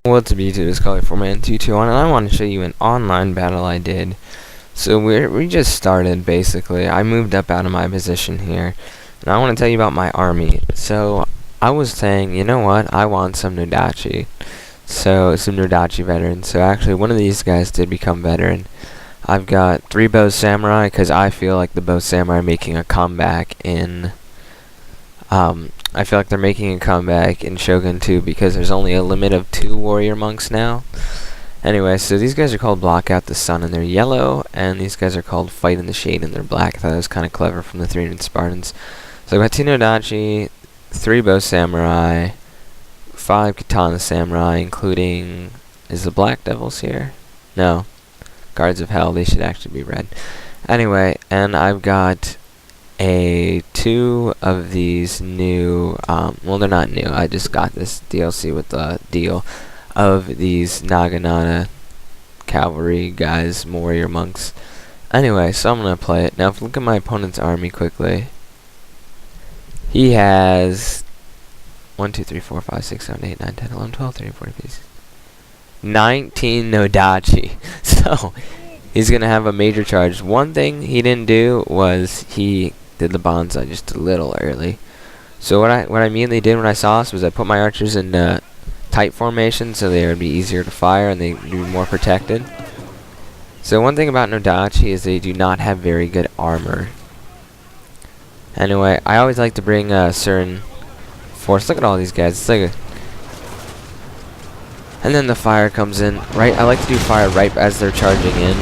What's up YouTube, it's Color4Man221 and I want to show you an online battle I did. So we just started basically. I moved up out of my position here and I want to tell you about my army. So I was saying, you know what, I want some Nodachi. So some Nodachi veterans. So actually one of these guys did become veteran. I've got 3 Bow Samurai because I feel like the Bow Samurai are making a comeback in I feel like they're making a comeback in Shogun 2 because there's only a limit of 2 warrior monks now. Anyway, so these guys are called Block Out the Sun and they're yellow, and these guys are called Fight in the Shade and they're black. I thought that was kind of clever from the 300 Spartans. So I've got 2 Nodachi, 3 Bow Samurai, 5 Katana Samurai, including... is the Black Devils here? No. Guards of Hell, they should actually be red. Anyway, and I've got 2 of these new, well, they're not new, I just got this DLC with the deal of these Naginata cavalry guys, warrior monks. Anyway, so I'm gonna play it. Now if you look at my opponent's army quickly, he has 1, 2, 3, 4, 5, 6, 7, 8, 9, 10, 11, 12, 13, 14 pieces. 19 Nodachi. So he's gonna have a major charge. One thing he didn't do was he did the bonsai just a little early. So what I immediately did when I saw this was I put my archers in tight formation so they would be easier to fire and they'd be more protected. So one thing about Nodachi is they do not have very good armor. Anyway, I always like to bring a certain force. Look at all these guys. It's like a... and then the fire comes in right. I like to do fire right as they're charging in.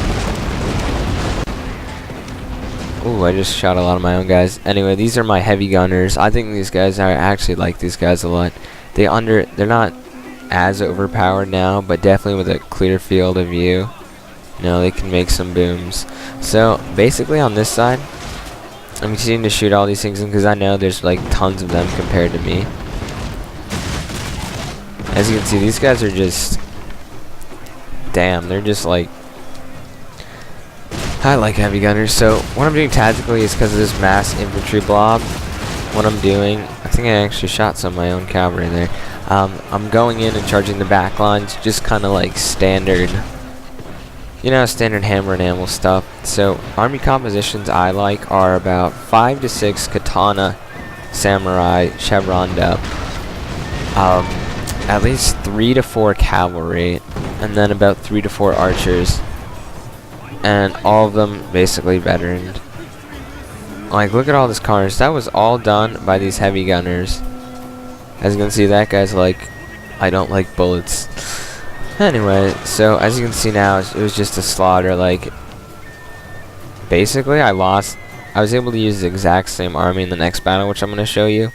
Ooh, I just shot a lot of my own guys. Anyway, these are my heavy gunners. I think these guys, I actually like these guys a lot. They're not as overpowered now, but definitely with a clear field of view, you know, they can make some booms. So basically on this side, I'm continuing to shoot all these things in because I know there's like tons of them compared to me. As you can see, these guys are just, damn, they're just like, I like heavy gunners. So what I'm doing tactically is because of this mass infantry blob. What I'm doing, I think I actually shot some of my own cavalry there. I'm going in and charging the back lines, just kind of like standard, you know, standard hammer and anvil stuff. So army compositions I like are about 5 to 6 katana samurai chevroned up, at least 3 to 4 cavalry, and then about 3 to 4 archers. And all of them basically veteran. Like, look at all this carnage. That was all done by these heavy gunners. As you can see, that guy's like, I don't like bullets. Anyway, so as you can see now, it was just a slaughter. Like, basically, I lost. I was able to use the exact same army in the next battle, which I'm going to show you.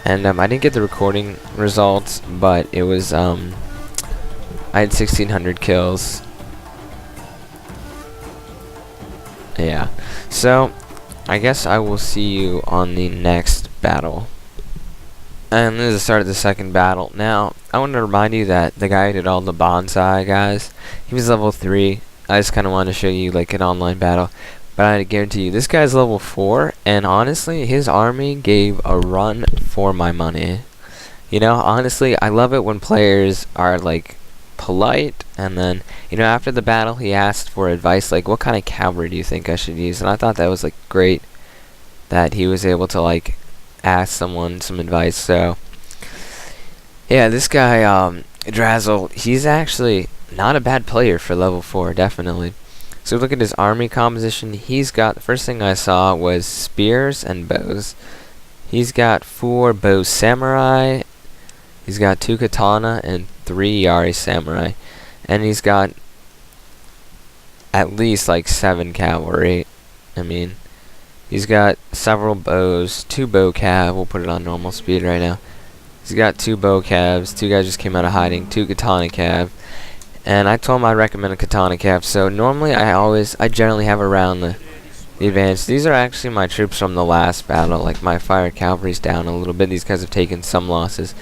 And I didn't get the recording results, but it was, I had 1,600 kills. Yeah, so I guess I will see you on the next battle. And this is the start of the second battle. Now, I want to remind you that the guy who did all the bonsai guys, he was level 3. I just kind of wanted to show you like an online battle. But I guarantee you, this guy's level 4, and honestly, his army gave a run for my money. You know, honestly, I love it when players are like polite, and then, you know, after the battle he asked for advice, like, what kind of cavalry do you think I should use? And I thought that was like great that he was able to like ask someone some advice. So yeah, this guy Drazzle, he's actually not a bad player for level 4, definitely. So look at his army composition. He's got, the first thing I saw was spears and bows. He's got 4 bow samurai, he's got 2 katana and 3 Yari samurai, and he's got at least like 7 cavalry. I mean, he's got several bows, 2 bow cav. We'll put it on normal speed right now. He's got 2 bow calves. 2 guys just came out of hiding. 2 katana cav, and I told him I recommend a katana cav. So normally I generally have around the advance. These are actually my troops from the last battle. Like, my fire cavalry's down a little bit. These guys have taken some losses,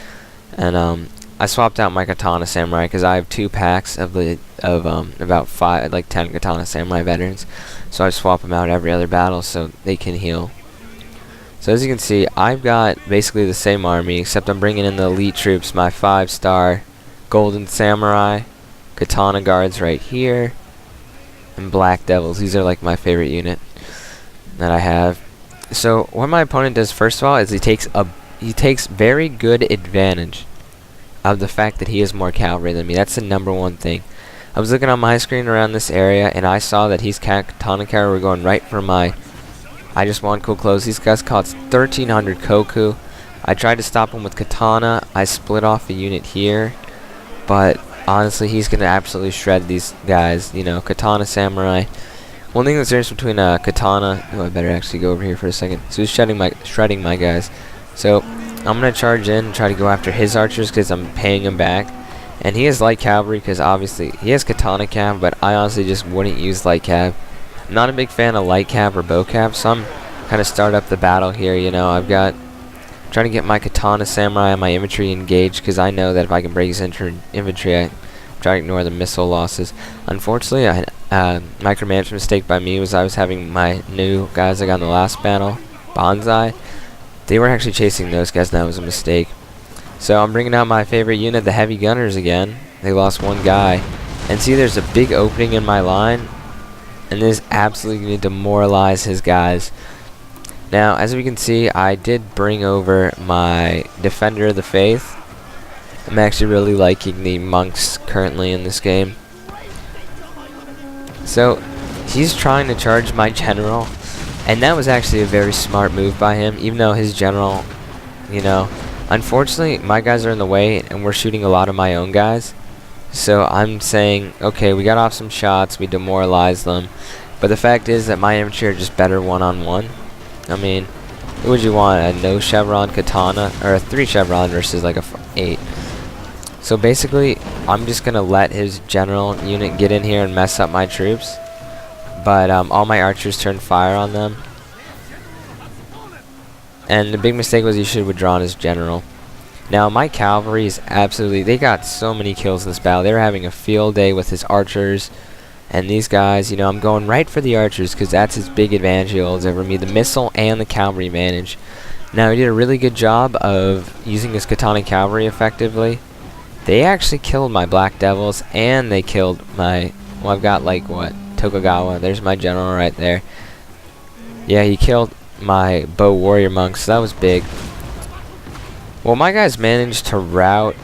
and I swapped out my katana samurai because I have 2 packs of about 5, like 10 katana samurai veterans. So I swap them out every other battle so they can heal. So as you can see, I've got basically the same army, except I'm bringing in the elite troops, my 5-star golden samurai, katana guards right here, and black devils. These are like my favorite unit that I have. So what my opponent does first of all is he takes very good advantage of the fact that he has more cavalry than me. That's the #1 thing. I was looking on my screen around this area and I saw that he's katana cavalry going right for my I just want cool clothes. These guys cost 1300 koku. I tried to stop him with katana. I split off a unit here, but honestly he's gonna absolutely shred these guys. You know, katana samurai. One thing that's different between katana, I better actually go over here for a second. So he's shredding my guys. So I'm gonna charge in and try to go after his archers because I'm paying him back. And he has light cavalry because obviously he has katana cav, but I honestly just wouldn't use light cav. I'm not a big fan of light cav or bow cav, so I'm kind of start up the battle here. You know, I've got trying to get my katana samurai and my infantry engaged because I know that if I can break his infantry, I try to ignore the missile losses. Unfortunately, micromanagement mistake by me was I was having my new guys I got in the last battle, Bonsai. They were actually chasing those guys, and that was a mistake. So I'm bringing out my favorite unit, the heavy gunners again. They lost one guy. And see, there's a big opening in my line, and this is absolutely going to demoralize his guys. Now, as we can see, I did bring over my Defender of the Faith. I'm actually really liking the monks currently in this game. So, he's trying to charge my general, and that was actually a very smart move by him, even though his general, you know, unfortunately, my guys are in the way, and we're shooting a lot of my own guys. So I'm saying, okay, we got off some shots, we demoralized them, but the fact is that my infantry are just better one-on-one. I mean, what would you want, a no chevron katana, or a 3 chevron versus like a 8? So basically, I'm just gonna let his general unit get in here and mess up my troops, but all my archers turn fire on them. And the big mistake was he should have withdrawn his general. Now my cavalry is absolutely, they got so many kills in this battle. They were having a field day with his archers. And these guys, you know, I'm going right for the archers because that's his big advantage he holds over me. The missile and the cavalry advantage. Now he did a really good job of using his katana cavalry effectively. They actually killed my black devils and they killed my, well, I've got like what, Tokugawa. There's my general right there. Yeah, he killed my bow warrior monks, so that was big. Well, my guys managed to rout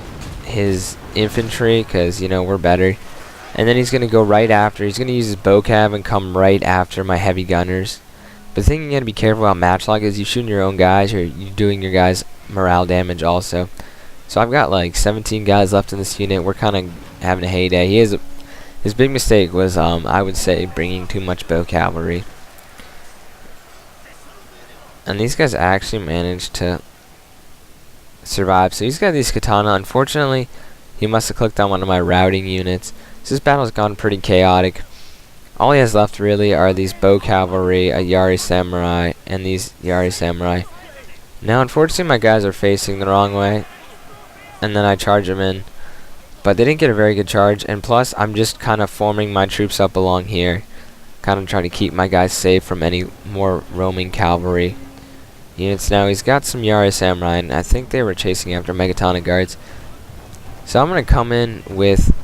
his infantry because, you know, we're better. And then he's going to go right after. He's going to use his bow cav and come right after my heavy gunners. But the thing you got to be careful about matchlock is you shooting your own guys, you're doing your guys morale damage also. So I've got like 17 guys left in this unit. We're kind of having a heyday. His big mistake was, I would say, bringing too much bow cavalry. And these guys actually managed to survive. So he's got these katana. Unfortunately, he must have clicked on one of my routing units. So this battle's gone pretty chaotic. All he has left really are these bow cavalry, a Yari samurai, and these Yari samurai. Now unfortunately my guys are facing the wrong way, and then I charge them in. But they didn't get a very good charge, and plus I'm just kind of forming my troops up along here. Kind of trying to keep my guys safe from any more roaming cavalry units. Now he's got some Yari samurai, and I think they were chasing after Megatonic guards. So I'm going to come in with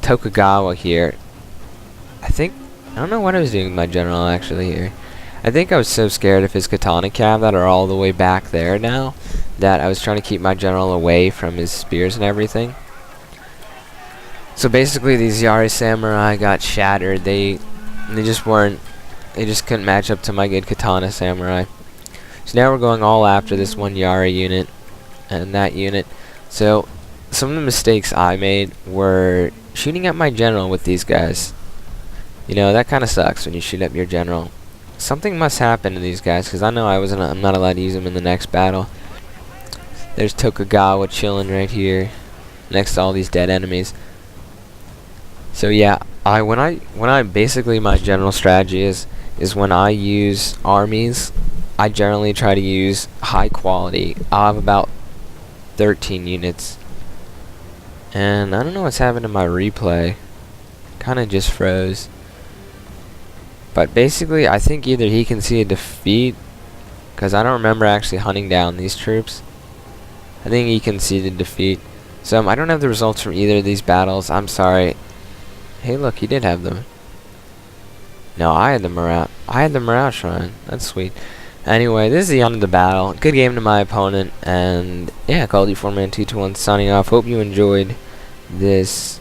Tokugawa here. I don't know what I was doing with my general actually here. I think I was so scared of his katana cav that are all the way back there now that I was trying to keep my general away from his spears and everything. So basically these Yari samurai got shattered. They just couldn't match up to my good katana samurai. So now we're going all after this one Yari unit and that unit. So some of the mistakes I made were shooting at my general with these guys. You know, that kind of sucks when you shoot up your general. Something must happen to these guys because I know I'm not allowed to use them in the next battle. There's Tokugawa chilling right here next to all these dead enemies. So yeah, when I basically my general strategy is when I use armies, I generally try to use high quality. I'll have about 13 units. And I don't know what's happened to my replay. Kinda just froze. But basically I think either he can see a defeat, because I don't remember actually hunting down these troops. I think he conceded defeat. So I don't have the results from either of these battles. I'm sorry. Hey, look, he did have them. No, I had the morale shrine. That's sweet. Anyway, this is the end of the battle. Good game to my opponent, and yeah, Call of Duty 4-Man 221 signing off. Hope you enjoyed this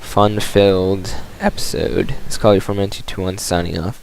fun-filled episode. It's Call of Duty 4-Man 221 signing off.